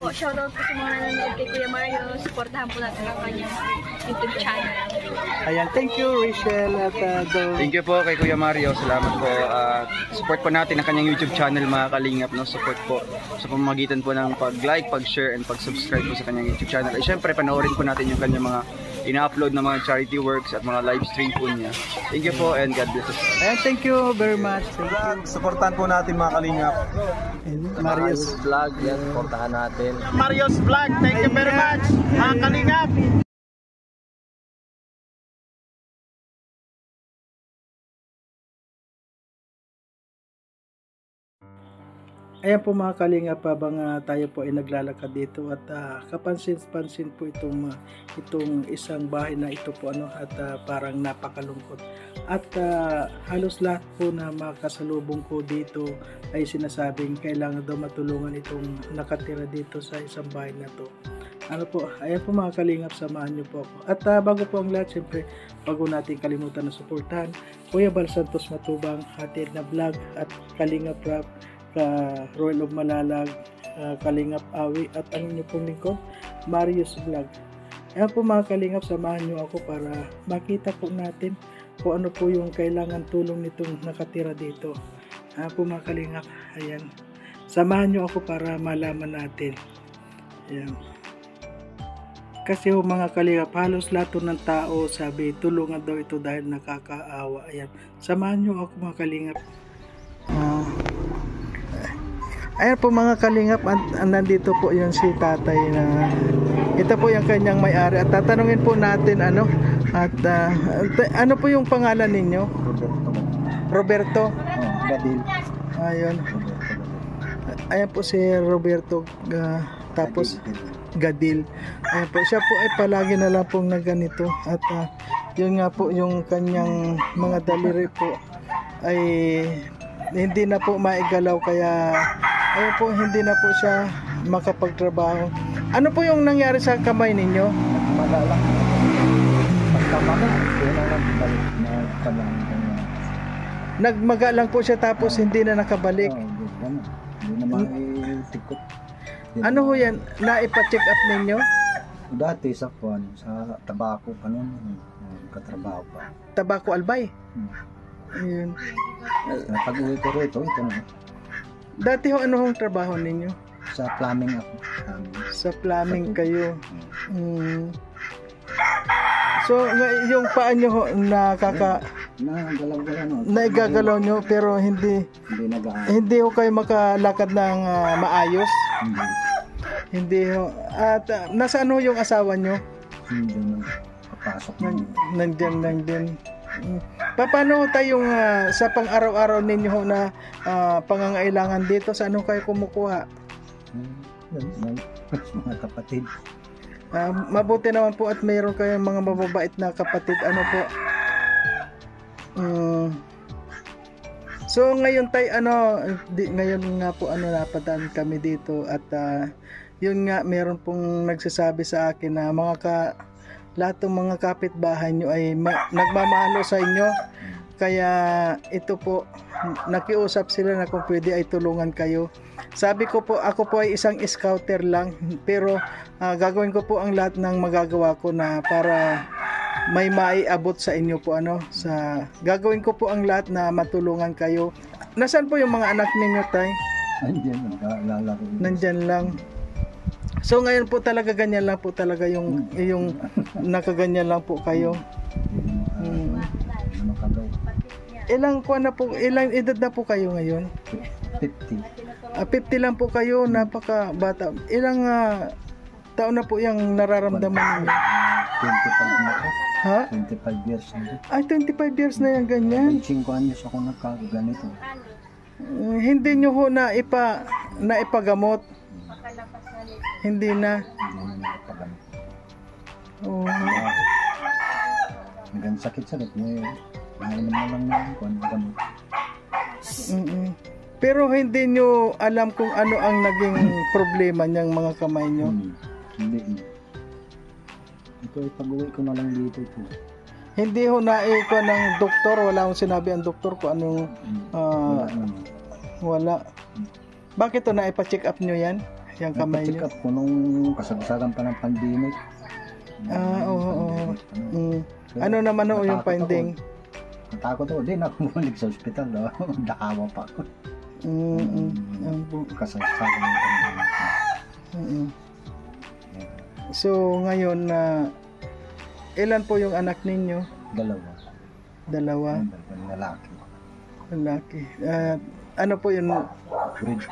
po, shoutout po sa mga nanonood kay Kuya Mario. Supportahan po natin ang kanyang YouTube channel. Ayan, thank you Rachel at Thank you po kay Kuya Mario. Salamat po. Support po natin ang kanyang YouTube channel mga kalingap. No? Support po sa pamamagitan po ng pag-like, pag-share, and pag-subscribe po sa kanyang YouTube channel. At syempre, panoorin po natin yung kanyang mga ina-upload na mga charity works at mga live stream po niya. Thank you po and God bless us. Ayan, thank you very much. Thank you. Supportan po natin mga kalingap. Marius Vlog, yan, supportahan natin. Marius Vlog, thank you very much mga kalingap. Ayan po mga kalingap, habang tayo po ay naglalakad dito at kapansin-pansin po itong isang bahay na ito po at parang napakalungkot. At halos lahat po na makasalubong ko dito ay sinasabing kailangan daw matulungan itong nakatira dito sa isang bahay na to. Ano po, ayan po mga kalingap, samahan niyo po ako. At bago po ang lahat, siyempre, bago natin kalimutan na suportahan Kuya Bal Santos Matubang, Hatid na Vlog at Kalingap Rap, Royal of Malalag, Kalingap Awi at ang inyo pong lingkod, Marius Vlog. Ayan po mga kalingap, samahan nyo ako para makita po natin kung ano po yung kailangan tulong nitong nakatira dito. Ayan po mga kalingap, ayan. Samahan nyo ako para malaman natin. Ayan. Kasi mga kalingap, halos lahat ng tao sabi tulungan daw ito dahil nakakaawa. Ayan. Samahan nyo ako mga kalingap. Ayan po mga kalingap, nandito po yun si tatay na ito po yung kanyang may-ari at tatanungin po natin ano po yung pangalan ninyo? Roberto? Gadil. Ayun. Ayan po si Roberto tapos Gadil. Ayan po, siya po ay palagi na lang pong naganito at yun nga po yung kanyang mga daliri po ay hindi na po maigalaw kaya ayun po, hindi na po siya makapagtrabaho. Ano po yung nangyari sa kamay ninyo? Nagmaga lang. Pagkamaga, yun ang balik na kalang. Nagmaga lang po siya tapos hindi na nakabalik. Hindi na maitikot. Ano ho yan? Naipa-check up ninyo? Dati sa tabako kanon, katrabaho pa. Tabako Albay? Ayun. Pag-uwi ko rito, ito na. Dati ho, ano hong trabaho ninyo? Sa plumbing ako. Sa plumbing kayo. So, yung paa nyo ho, naigagalaw nyo, pero hindi ho kayo makalakad ng maayos? Hindi ho. At nasaan ho yung asawa nyo? Hindi na papasok na. Nandyan. Paano tayong sa pang-araw-araw ninyo ho na pangangailangan dito, saan ho kayo kumukuha? Mga kapatid. Mabuti naman po at mayroon kayong mga mababait na kapatid. Ano po? So ngayon ngayon nga po napadaan kami dito at yun nga, meron pong nagsasabi sa akin na lahat ng mga kapitbahay nyo ay nagmamahalo sa inyo, kaya ito po, nakiusap sila na kung pwede ay tulungan kayo. Sabi ko po, ako po ay isang scouter lang, pero gagawin ko po ang lahat ng magagawa ko na para may maiabot sa inyo po gagawin ko po ang lahat na matulungan kayo. Nasaan po yung mga anak ninyo, tay? Nandyan lang. So ngayon po talaga ganyan lang po talaga yung nakaganyan lang po kayo. Ilang edad na po kayo ngayon? 50. 50 lang po kayo, napaka bata. Ilang taon na po yung nararamdaman niyo? 25 na po. Ha? 25 years na. Ay, 25 years na yung ganyan. 5 anyos ako nagkaganito. Hindi nyo ho naipagamot? Hindi na. Oh. Hanggang sakit-sakit niya. Nainom mo lang naman kung ano gamot. Pero hindi nyo alam kung ano ang naging problema niyang mga kamay nyo? Hindi. Ito ipag-uwi ko na lang dito ito. Hindi ho naikuha ng doktor? Wala akong sinabi ang doktor kung anong... wala. Bakit to naipa-check up nyo yan? yung kamay Check niyo? up ko nung kasagsagan pa ng pandemic. Oo. Ano naman ho yung finding? Natakot ako. Di na ako bumalik sa ospital. Dakawa pa ako. Ang po. Kasagsagan ng pandemic. So ngayon na ilan po yung anak ninyo? Dalawa. Dalawa. Lalaki. Lalaki. Ano po yun? Grade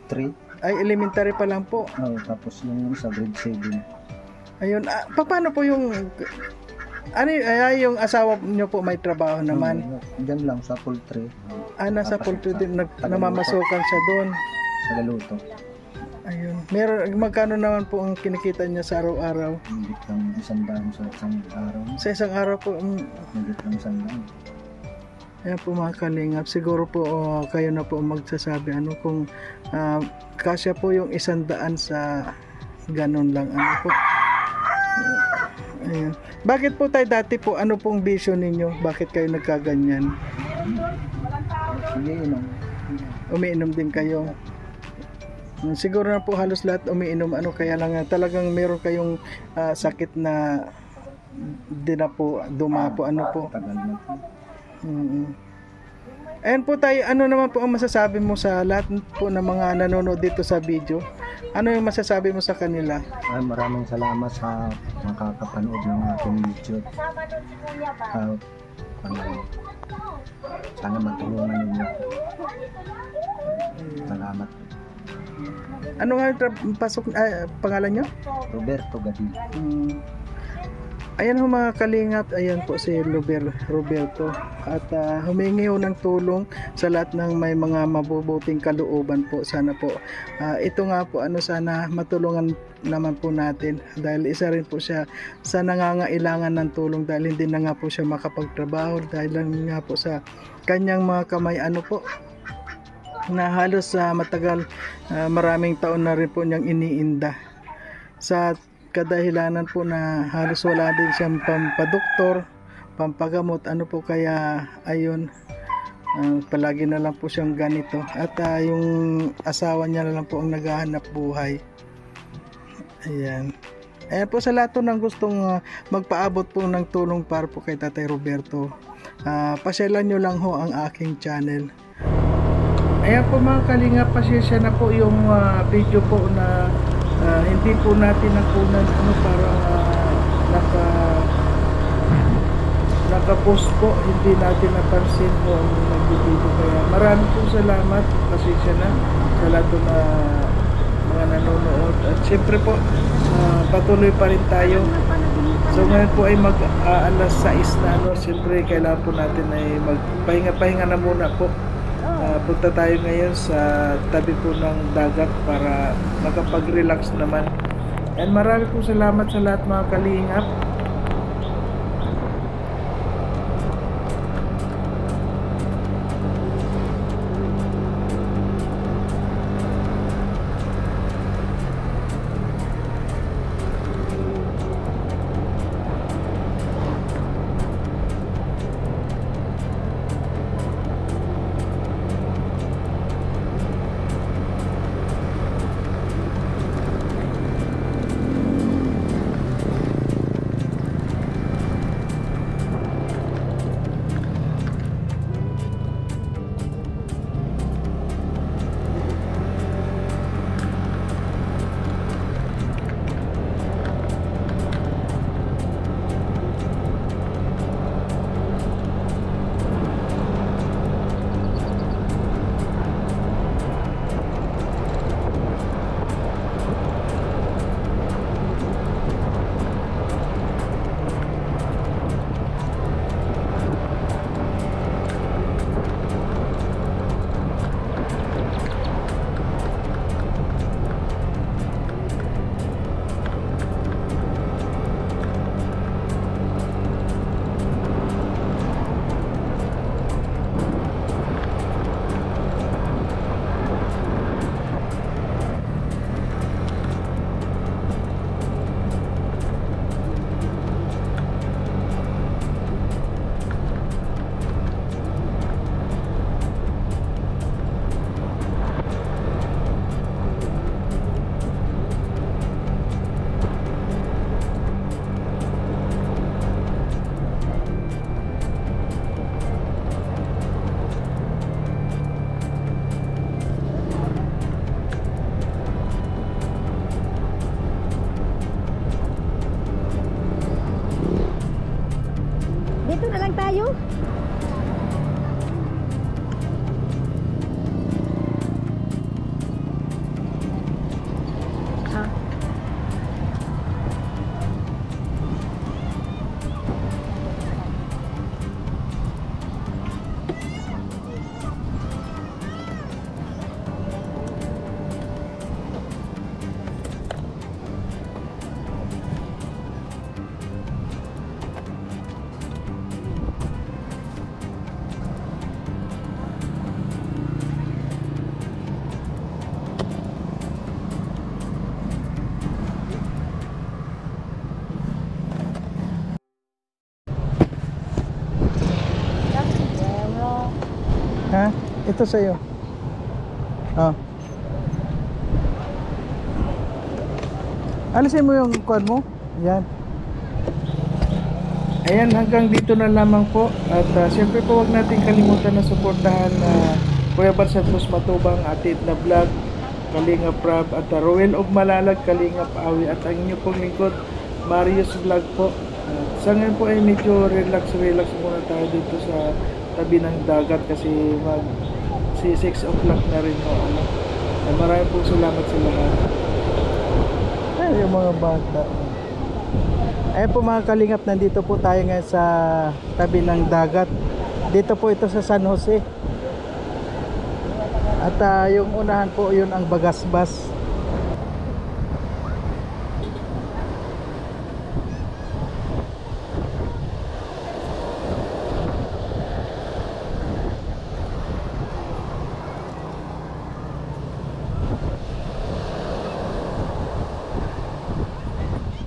3. Ay, elementary pa lang po. Tapos yung isa grade 7. Ayun. Paano po yung yung asawa niyo po may trabaho naman? Diyan lang sa poultry. Nasa poultry din. Namamasukan siya doon. Tagaluto. Ayun. Magkano naman po ang kinikita niya sa araw-araw? Higit lang 100 sa isang araw. Sa isang araw po, Higit lang 100. ayan po mga kalingap, siguro po kayo na po magsasabi kung kasya po yung 100 sa ganun lang po. Ayan. Bakit po tayo dati po, ano pong vision ninyo? Bakit kayo nagkaganyan? Umiinom din kayo. Siguro na po halos lahat umiinom, kaya lang talagang meron kayong sakit na di na po dumapo, Tagal na po. Ayan po tayo, ano naman po ang masasabi mo sa lahat po ng mga nanonood dito sa video? Ano yung masasabi mo sa kanila? Maraming salamat sa makakapanood ng aking YouTube. Sana matulungan ninyo. Salamat. Ano nga yung pangalan nyo? Roberto Gadil. Ayan ho mga kalingap, ayan po si Roberto at humingi ho ng tulong sa lahat ng may mga mabubuting kalooban po. Sana po ito nga po sana matulungan naman po natin dahil isa rin po siya sa nangangailangan ng tulong dahil hindi na nga po siya makapagtrabaho dahil lang nga po sa kanyang mga kamay po na halos matagal, maraming taon na rin po niyang iniinda sa kadahilanan po na halos wala din siyang pampadoktor, pampagamot, po kaya ayun, palagi na lang po siyang ganito at yung asawa niya na lang po ang naghahanap buhay. Ayan po sa lahat ng gustong magpaabot po ng tulong para po kay Tatay Roberto, pasyalan nyo lang ho ang aking channel. Ayan po mga kalingap, pasensya na po yung video po na hindi po natin nakunan para naka-post po, hindi natin napansin po ang nag-video, kaya maraming po salamat, pasensya na sa lahat na mga nanonood at syempre po patuloy pa rin tayo. So ngayon po ay alas 6 na syempre kailangan po natin ay magpahinga-pahinga na muna po. Punta tayo ngayon sa tabi po ng dagat para makapag-relax naman. And marami po salamat sa lahat mga kalingap. Ito sa'yo. Oh. Alisin mo yung kuwan mo. Yan. Ayan, hanggang dito na lamang po. At siyempre po, huwag natin kalimutan na suportahan Kuya Bal Santos Matubang, Atid na Vlog, Kalinga Prab, at Roel of Malalag, Kalinga Paawi, at ang inyo pong lingkod, Marius Vlog po. Sa ngayon po ay medyo relax muna tayo dito sa tabi ng dagat kasi mag 6 o'clock na rin o ano. Maraming pong salamat sa lahat. Ay, yung mga bata. Ayan po mga kalingap, nandito po tayo ngayon sa tabi ng dagat. Dito po ito sa San Jose. At yung unahan po yun ang Bagasbas.